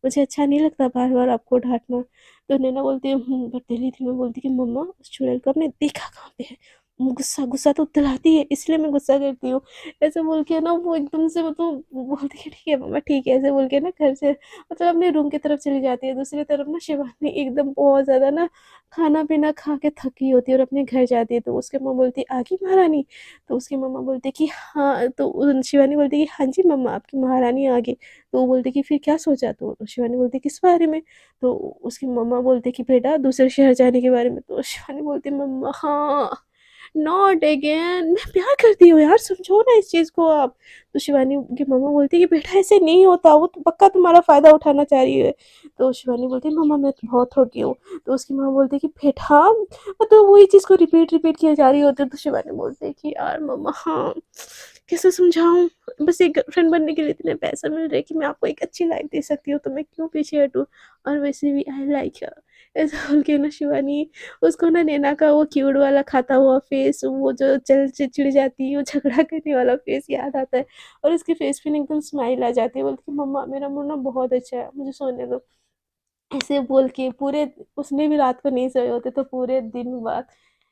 मुझे अच्छा नहीं लगता बार बार आपको डांटना। तो नैना बोलती है बट दिल्ली थी, मैं बोलती कि मम्मा उस चुड़ैल को आपने देखा कहाँ पे है, गुस्सा गुस्सा तो दिलाती है इसलिए मैं गुस्सा करती हूँ। ऐसे बोल के ना वो एकदम से मतलब बोलती है ठीक है मम्मा ठीक है, ऐसे बोल के ना घर से मतलब अपने रूम की तरफ चली जाती है। दूसरी तरफ ना शिवानी एकदम बहुत ज़्यादा ना खाना-पीना खा के थकी होती है और अपने घर जाती है। तो उसकी मम्मा बोलती है, "आ गई महारानी?" तो उसकी मम्मा बोलती है कि हाँ, तो शिवानी बोलती है कि, "हाँ जी मम्मा, आपकी महारानी आ गई।" तो वो बोलती है कि, "फिर क्या सोचा?" तो शिवानी बोलती है, "किस बारे में?" तो उसकी मम्मा बोलती है कि, "बेटा दूसरे शहर जाने के बारे में।" तो शिवानी बोलती है, "मम्मा हाँ, नॉट अगेन, मैं प्यार करती हूँ यार, समझो ना इस चीज़ को आप।" तो शिवानी की मम्मा बोलती है कि, "बेटा ऐसे नहीं होता, वो तो पक्का तुम्हारा फ़ायदा उठाना चाह रही है।" तो शिवानी बोलती है, "मम्मा मैं तो बहुत थकी हूँ।" तो उसकी माँ बोलती है कि बेटा मतलब वही चीज़ को रिपीट किए जा रही होती है। तो शिवानी बोलती है कि यार मम्मा हाँ, कैसे समझाऊँ? बस एक गर्लफ्रेंड बनने के लिए इतने पैसे मिल रहे हैं कि मैं आपको एक अच्छी लाइफ़ दे सकती हूँ, तो मैं क्यों पीछे हटूँ? और वैसे भी आई लाइक हर। ऐसा बोल के ना शिवानी उसको ना नैना का वो क्यूट वाला खाता हुआ फेस, वो जो चल चिढ़ जाती है, वो झगड़ा करने वाला फेस याद आता है और उसके फेस पे ना एकदम स्माइल आ जाती है। बोलती है मम्मा मेरा मूड ना बहुत अच्छा है, मुझे सोने दो। ऐसे बोल के पूरे उसने भी रात को नहीं सोए होते तो पूरे दिन बाद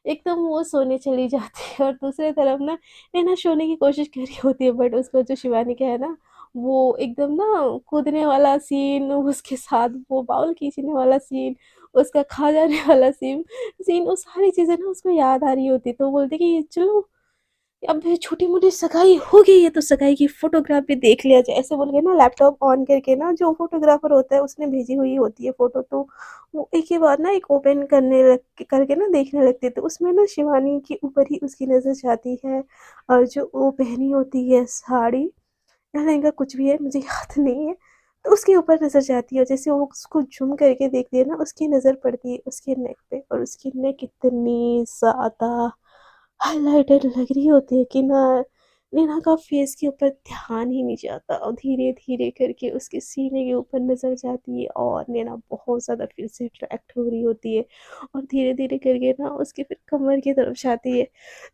एकदम वो सोने चली जाती है और दूसरी तरफ ना नैना सोने की कोशिश कर रही होती है बट उसको जो शिवानी का है ना वो एकदम ना कूदने वाला सीन, उसके साथ वो बाउल खींचने वाला सीन, उसका खा जाने वाला सीन वो सारी चीज़ें ना उसको याद आ रही होती है। तो वो बोलती है कि चलो अब छोटी-मोटी सगाई हो गई है तो सगाई की फ़ोटोग्राफ भी देख लिया जाए। ऐसे बोल के ना लैपटॉप ऑन करके ना जो फ़ोटोग्राफ़र होता है उसने भेजी हुई होती है फ़ोटो, तो वो एक के बाद ना एक ओपन करके ना देखने लगती है। तो उसमें ना शिवानी के ऊपर ही उसकी नज़र जाती है और जो वो पहनी होती है साड़ी या लहंगा कुछ भी है मुझे याद नहीं है। तो उसके ऊपर नज़र जाती है और जैसे वो उसको ज़ूम करके देखती है ना उसकी नज़र पड़ती है उसके नेक पे और उसकी नेक इतनी ज़्यादा हाइलाइटेड लग रही होती है कि ना नैना का फेस के ऊपर ध्यान ही नहीं जाता और धीरे-धीरे करके उसके सीने के ऊपर नज़र जाती है और नैना बहुत ज़्यादा फिर से अट्रैक्ट हो रही होती है और धीरे-धीरे करके ना उसके फिर कमर की तरफ जाती है।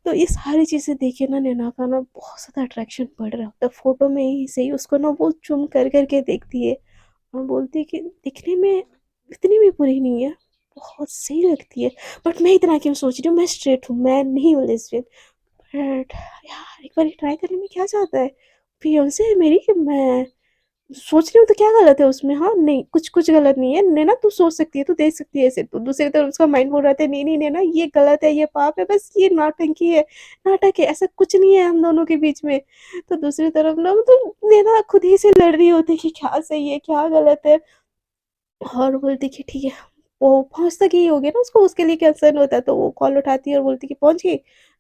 तो ये सारी चीज़ें देख के ना नैना का ना बहुत ज़्यादा अट्रैक्शन बढ़ रहा होता है। फ़ोटो में ही सही उसको ना वो ज़ूम कर के देखती है और बोलती है कि दिखने में इतनी भी बुरी नहीं है, बहुत सही लगती है। बट मैं इतना क्यों सोच रही हूँ, मैं स्ट्रेट हूँ, मैं नहीं हूँ लेस्बियन। बट यार एक बारी ट्राई करने में क्या जाता है? फियांसे है मेरी, मैं सोच रही हूँ तो क्या गलत है उसमें? हाँ, नहीं कुछ गलत नहीं है। नैना तू सोच सकती है, तू देख सकती है ऐसे तो। दूसरी तरफ उसका माइंड बोल रहा था नहीं नैना ये गलत है, ये पाप है, बस ये नौटंकी है, नाटक है, ऐसा कुछ नहीं है हम दोनों के बीच में। तो दूसरी तरफ ना मतलब नैना खुद ही से लड़ रही होती है कि क्या सही है, क्या गलत है। और बोलती कि ठीक है, वो पहुँच तक ही हो गया ना उसको, उसके लिए कंसर्न होता है, तो वो कॉल उठाती है और बोलती कि पहुँच गई?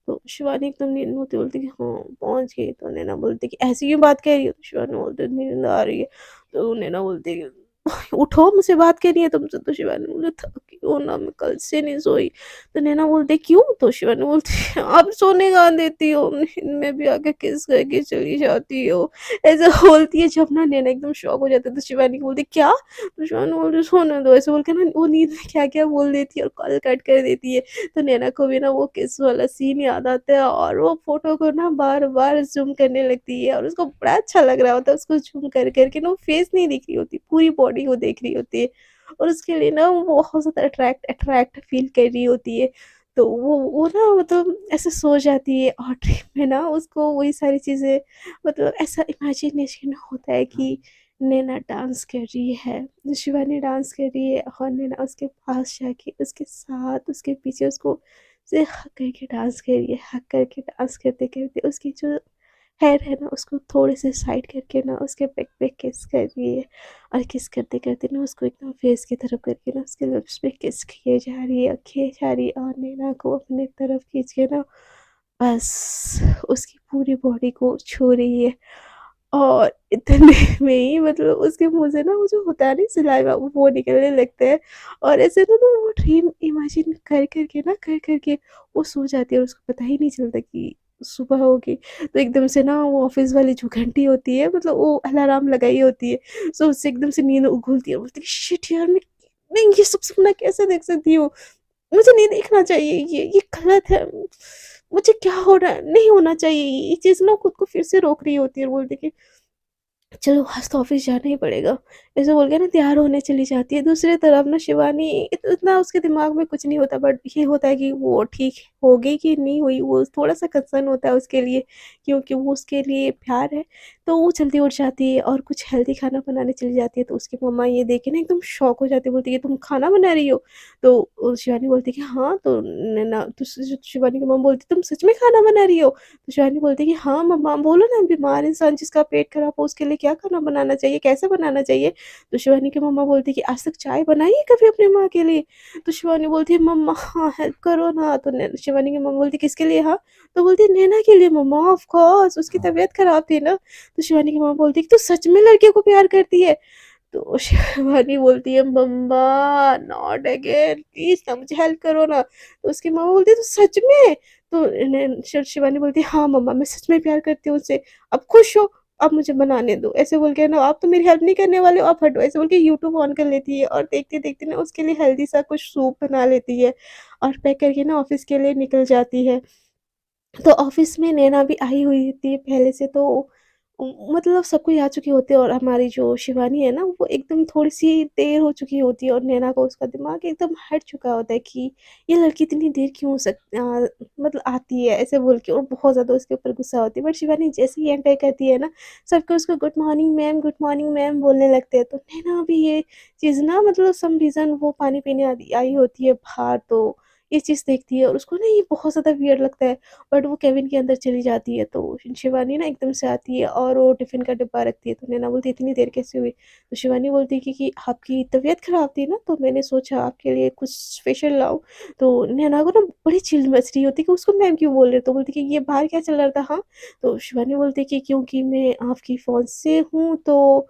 तो शिवानी एकदम नींद में होती है, बोलती कि हाँ, पहुँच गई। तो नैना बोलती कि ऐसी क्यों बात कह रही हो? तो शिवानी बोलती है नींद आ रही है। तो नैना बोलती है कि उठो, मुझसे बात करनी है तुमसे। तो शिवानी बोली थकी हूँ ना, मैं कल से नहीं सोई। तो नैना बोलती है क्यों? तो शिवानी बोलती है आप सोने कहाँ देती हो? नींद में भी आके किस करके चली जाती हो। ऐसा बोलती है, जब ना नैना एकदम शॉक हो जाता है तो शिवानी को बोलती है क्या? तो शान बोल रही सोने दो, ऐसे बोल के ना वो नींद में क्या-क्या बोल देती है और कॉल कट कर देती है। तो नैना को भी ना वो किस वाला सीन याद आता है और वो फ़ोटो को ना बार-बार ज़ूम करने लगती है और उसको बड़ा अच्छा लग रहा होता है उसको ज़ूम कर के ना वो फेस नहीं देख रही होती, पूरी बॉडी को देख रही होती है और उसके लिए ना वो बहुत ज़्यादा अट्रैक्ट फ़ील कर रही होती है। तो वो ना मतलब ऐसे सो जाती है और ड्रीम में ना उसको वही सारी चीज़ें मतलब ऐसा इमेजिनेशन होता है कि नैना डांस कर रही है, शिवानी डांस कर रही है और नैना उसके पास जाके उसके साथ उसके पीछे उसको से हग करके डांस कर रही है। हग करके डांस करते-करते उसकी जो हेयर है ना उसको थोड़े से साइड करके ना उसके बैक पे किस कर रही है और किस करते-करते ना उसको एकदम फेस की तरफ करके ना उसके लिप्स पे किस किए जा रही है और नैना को अपनी तरफ खींच के ना बस उसकी पूरी बॉडी को छू रही है। और इतने में ही मतलब उसके मुँह से ना वो जो होता है ना सलाइवा वो निकलने लगता है और ऐसे ना तो वो ड्रीम इमेजिन कर के वो सो जाती है और उसको पता ही नहीं चलता कि सुबह होगी। तो एकदम से ना वो ऑफ़िस वाली जो घंटी होती है मतलब वो अलार्म लगाई होती है। सो उससे एकदम से नींद खुलती है, बोलती है शिट यार मैं मैं ये सब सपना कैसे देख सकती हूँ? मुझे नहीं देखना चाहिए ये गलत है। मुझे क्या हो रहा है? नहीं होना चाहिए ये चीज़ ना खुद को फिर से रोक रही होती है और बोलती है कि चलो आज तो ऑफिस जाना ही पड़ेगा, ऐसे बोल के ना तैयार होने चली जाती है। दूसरी तरफ ना शिवानी इतना उसके दिमाग में कुछ नहीं होता, बट ये होता है कि वो ठीक होगी कि नहीं हुई, वो थोड़ा-सा कंसर्न होता है उसके लिए, क्योंकि वो उसके लिए प्यार है। तो वो जल्दी उठ जाती है और कुछ हेल्दी खाना बनाने चली जाती है, तो उसकी मम्मा ये देख के ना एकदम शॉक हो जाती है, बोलती है, "तुम खाना बना रही हो?" तो शिवानी बोलती है कि हाँ, तो नैना तो शिवानी की मम्मा बोलती है, "तुम सच में खाना बना रही हो?" तो शिवानी बोलती है कि हाँ मम्मा, बोलो ना, बीमार इंसान जिसका पेट खराब हो उसके लिए क्या खाना बनाना चाहिए, कैसे बनाना चाहिए? तो शिवानी की मम्मा बोलती है कि आज तक चाय बनाई है कभी अपनी माँ के लिए? तो शिवानी बोलती है मम्मा हाँ, हेल्प करो ना। तो शिवानी की मम्मा बोलती है किसके लिए हाँ? तो बोलती है नैना के लिए मम्मा, ऑफ कोर्स उसकी तबीयत खराब थी ना। तो शिवानी की मम्मा बोलती है कि तू सच में लड़कियों को प्यार करती है? तो शिवानी बोलती है मम्मा नॉट अगेन, प्लीज ना मुझे हेल्प करो ना। तो उसकी मम्मा बोलती है तो सच में? तो शिवानी बोलती है हाँ मम्मा, मैं सच में प्यार करती हूँ उससे, अब खुश हो, अब मुझे बनाने दो। ऐसे बोल के ना, आप तो मेरी हेल्प नहीं करने वाले हो, आप हटो। ऐसे बोल के यूट्यूब ऑन कर लेती है और देखते देखते ना उसके लिए हेल्दी सा कुछ सूप बना लेती है और पैक करके ना ऑफिस के लिए निकल जाती है। तो ऑफिस में नैना भी आई हुई थी पहले से, तो मतलब सब कोई आ चुके होते हैं और हमारी जो शिवानी है ना वो एकदम थोड़ी-सी देर हो चुकी होती है और नैना को उसका दिमाग एकदम हट चुका होता है कि ये लड़की इतनी देर क्यों मतलब आती है ऐसे बोल के, और बहुत ज़्यादा उसके ऊपर गुस्सा होती है। बट शिवानी जैसे ही एंटर करती है ना, सबको उसको गुड मॉर्निंग मैम बोलने लगते हैं। तो नैना भी ये चीज़ ना, मतलब सम रीज़न वो पानी पीने आदि आई होती है बाहर, तो ये चीज़ देखती है और उसको ना ये बहुत ज़्यादा वियर्ड लगता है। बट वो केबिन के अंदर चली जाती है, तो शिवानी ना एकदम से आती है और वो टिफ़िन का डिब्बा रखती है। तो नैना बोलती है इतनी देर कैसे हुई? तो शिवानी बोलती है कि आपकी तबीयत ख़राब थी ना, तो मैंने सोचा आपके लिए कुछ स्पेशल लाऊँ। तो नैना को ना बड़ी चिढ़ मच रही होती है कि उसको मैम क्यों बोल रहे हो? तो बोलती है कि ये बाहर क्या चल रहा था हाँ? तो शिवानी बोलती है कि क्योंकि मैं आपकी फियांसे हूँ, तो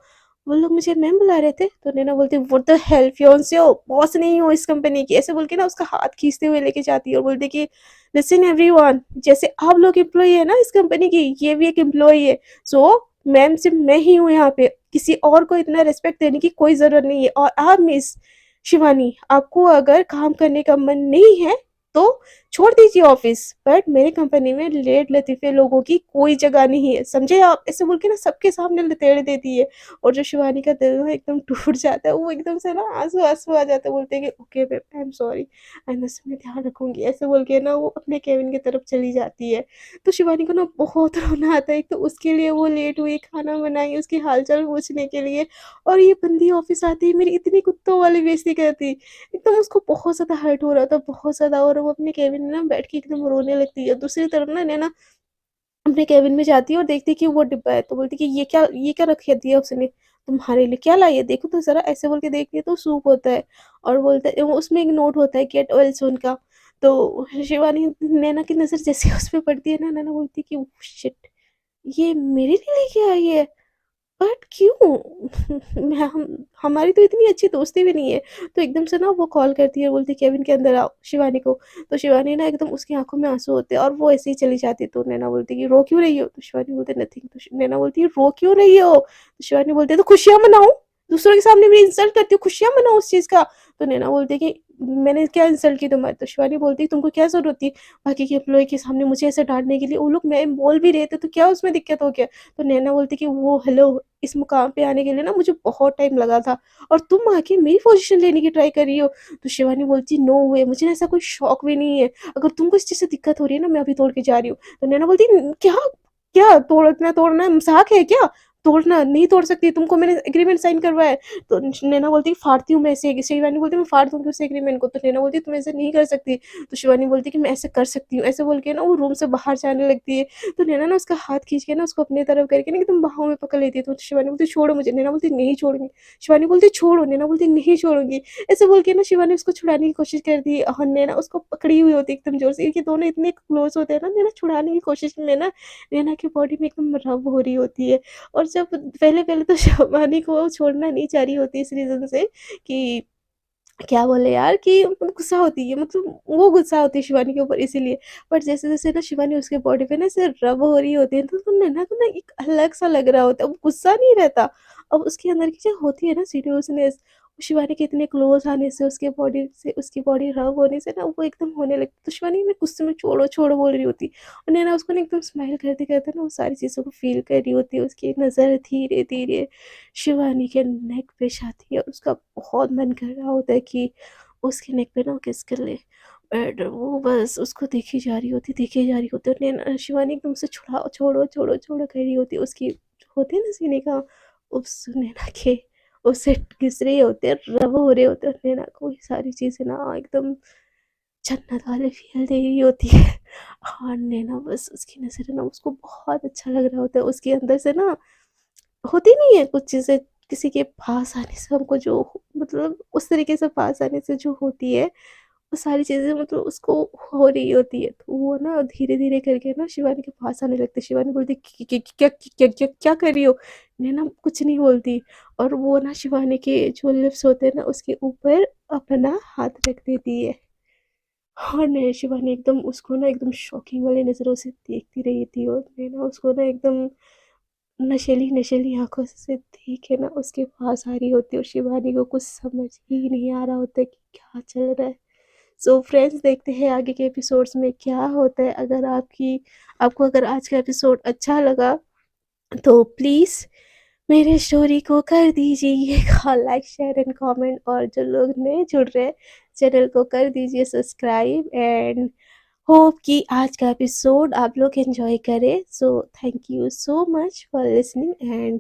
वो लोग मुझे मैम बुला रहे थे। तो नैना बोलती है व्हाट द हेल, फियांसे हो, बॉस नहीं हो इस कंपनी की। ऐसे बोल के ना उसका हाथ खींचते हुए लेके जाती है और बोलती है कि लिसन एवरीवन, जैसे आप लोग एम्प्लॉई है ना इस कंपनी की, ये भी एक एम्प्लॉई है। सो मैम सिर्फ मैं ही हूँ यहाँ पे, किसी और को इतना रिस्पेक्ट देने की कोई जरूरत नहीं है। और आप मिस शिवानी, आपको अगर काम करने का मन नहीं है तो छोड़ दीजिए ऑफिस, बट मेरे कंपनी में लेट लतीफे लोगों की कोई जगह नहीं है, समझे आप? ऐसे बोल के ना सबके सामने लतेड़ देती है। और जो शिवानी का दिल ना एकदम टूट जाता है, वो एकदम से ना आंसू आंसू आ जाते हैं, बोलते हैं कि okay ma'am, I am sorry, आइंदा से मैं ध्यान रखूँगी। ऐसे बोल के ना वो अपने केबिन की तरफ चली जाती है। तो शिवानी को ना बहुत रोना आता है, एक तो उसके लिए वो लेट हुई, खाना बनाई, उसकी हाल-चाल पूछने के लिए, और ये बंदी ऑफ़िस आते ही मेरी इतनी कुत्तों वाली बेइज़्ज़ती करती। एकदम उसको बहुत ज़्यादा हर्ट हो रहा था, बहुत ज़्यादा, और वो अपने केबिन में ना बैठ के एकदम रोने लगती है। दूसरी तरफ ना नैना अपने केबिन में जाती है और देखती है कि वो डिब्बा है, तो बोलती है कि ये क्या रख दिया उसने? तुम्हारे लिए क्या लाई है? देखो तो ज़रा। ऐसे बोल के देखती है तो सूप होता है और बोलता है, वो उसमें एक नोट होता है गेट वेल सून का। तो शिवानी, नैना की नज़र जैसे उस पे पड़ती है ना, नैना बोलती है कि ओह शिट! ये मेरे लिए लेके आई है? बट क्यों? मैं हमारी तो इतनी अच्छी दोस्ती भी नहीं है। तो एकदम से ना वो कॉल करती है, बोलती है केबिन के अंदर आओ शिवानी को। तो शिवानी ना एकदम, उसकी आँखों में आँसू होते हैं और वो ऐसे ही चली जाती है। तो नैना बोलती है कि रो क्यों रही हो? तो शिवानी बोलती है नथिंग। तो नैना बोलती है रो क्यों रही हो? तो शिवानी बोलती है तो खुशियाँ मनाओ, दूसरों के सामने मेरी इंसल्ट करती हो, खुशियाँ मनाओ उस चीज़ का। तो नैना बोलती है कि मैंने क्या इंसल्ट की तुम्हारी? तो शिवानी बोलती है तुमको क्या ज़रूरत थी बाकी के एम्प्लॉयी के सामने मुझे ऐसे डाँटने के लिए? वो लोग मैम बोल भी रहे थे तो क्या उसमें दिक्कत हो गया? तो नैना बोलती है कि वो हेलो, इस मुकाम पे आने के लिए ना मुझे बहुत टाइम लगा था और तुम आके मेरी पोजीशन लेने की ट्राई कर रही हो। तो शिवानी बोलती नो वे, मुझे ना ऐसा कोई शौक भी नहीं है, अगर तुमको इस चीज़ से दिक्कत हो रही है ना, मैं अभी तोड़ के जा रही हूँ। तो नैना बोलती क्या? क्या तोड़ना तोड़ना है, मजाक है क्या? तोड़ना नहीं तोड़ सकती, तुमको मैंने एग्रीमेंट साइन करवाया है। तो नैना बोलती फाड़ती हूँ मैं ऐसे, शिवानी बोलती मैं फाड़ दूंगी उस एग्रीमेंट को। तो नैना बोलती तुम ऐसे नहीं कर सकती। तो शिवानी बोलती कि मैं ऐसे कर सकती हूँ। ऐसे बोल के ना वो रूम से बाहर जाने लगती है। तो नैना ना उसका हाथ खींच के ना उसको अपनी तरफ करके ना एकदम बाहों में पकड़ लेती है। तो शिवानी बोलती छोड़ो मुझे, नैना बोलती नहीं छोड़ूंगी। शिवानी बोलती छोड़ो, नैना बोलती नहीं छोड़ूंगी। ऐसे बोल के ना शिवानी उसको छुड़ाने की कोशिश करती है और नैना उसको पकड़ी हुई होती है एकदम जोर से। ये दोनों इतने क्लोज होते हैं ना, नैना छुड़ाने की कोशिश में ना नैना की बॉडी में एकदम रब हो रही होती है। और जब पहले पहले तो शिवानी को वो छोड़ना नहीं चाह रही होती इस रीजन से कि क्या बोले यार, कि गुस्सा होती है, मतलब वो गुस्सा होती है शिवानी के ऊपर इसीलिए। बट जैसे-जैसे ना शिवानी उसके बॉडी पे ना ऐसे रब हो रही होती है, तो नैना को ना एक अलग-सा लग रहा होता है, वो गुस्सा नहीं रहता। अब उसके अंदर की जो होती है ना सीरियसनेस, शिवानी के इतने क्लोज आने से उसकी बॉडी रब होने से ना वो एकदम होने लगती। तो शिवानी मैं गुस्से में छोड़ो छोड़ो बोल रही होती, और नैना उसको ना एकदम स्माइल करते करते ना वो सारी चीज़ों को फील कर रही होती है। उसकी नज़र धीरे धीरे शिवानी के नेक पे जाती है और उसका बहुत मन कर रहा होता है कि उसके नेक पे ना किस कर ले, बट वो बस उसको देखी जा रही होती, देखी जा रही होती, और नैना शिवानी एकदम से छुड़ाओ छोड़ो छोड़ो छोड़ो कर रही होती। उसकी जो होती है ना सीने का, उस नैना के उससे घिस रहे होते हैं, रब हो रहे होते हैं, नैना को ये सारी चीज़ें ना एकदम जन्नत वाले फ़ील दे रही होती है। और नैना बस उसकी नज़र है ना उसको बहुत अच्छा लग रहा होता है। उसके अंदर से ना होती नहीं है कुछ चीज़ें, किसी के पास आने से हमको जो मतलब उस तरीके से पास आने से जो होती है, वो सारी चीज़ें मतलब उसको हो रही होती है। तो वो ना धीरे-धीरे करके ना शिवानी के पास आने लगती है। शिवानी बोलती है, क्या कर रही हो?" नैना कुछ नहीं बोलती, और वो ना शिवानी के जो लिप्स होते हैं ना उसके ऊपर अपना हाथ रख देती है। और नहीं, शिवानी एकदम उसको ना एकदम शॉकिंग वाली नज़रों से देखती रही थी, और नैना उसको ना एकदम नशीली नशीली आँखों से देख के ना उसके पास आ रही होती है, और शिवानी को कुछ समझ ही नहीं आ रहा होता है कि क्या चल रहा है। सो फ्रेंड्स, देखते हैं आगे के एपिसोड्स में क्या होता है। आपको अगर आज का एपिसोड अच्छा लगा तो प्लीज़ मेरे स्टोरी को कर दीजिएगा लाइक शेयर एंड कमेंट, और जो लोग नए जुड़ रहे हैं चैनल को कर दीजिए सब्सक्राइब, एंड होप कि आज का एपिसोड आप लोग एंजॉय करें। So thank you so much for listening, and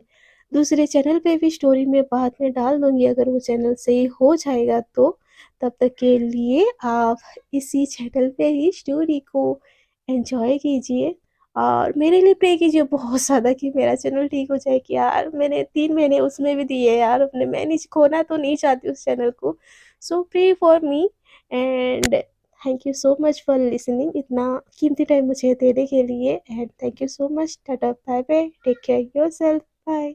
दूसरे चैनल पे भी स्टोरी में बाद में डाल दूंगी अगर वो चैनल सही हो जाएगा तो। तब तक के लिए आप इसी चैनल पे ही स्टोरी को एंजॉय कीजिए, और मेरे लिए प्रे कीजिए बहुत ज़्यादा कि मेरा चैनल ठीक हो जाए। कि यार मैंने 3 महीने उसमें भी दिए यार अपने, मैं नहीं खोना तो नहीं चाहती उस चैनल को। So pray for me, and thank you so much for listening, इतना कीमती टाइम मुझे देने के लिए, and thank you so much. Tata bye bye, take care yourself, bye.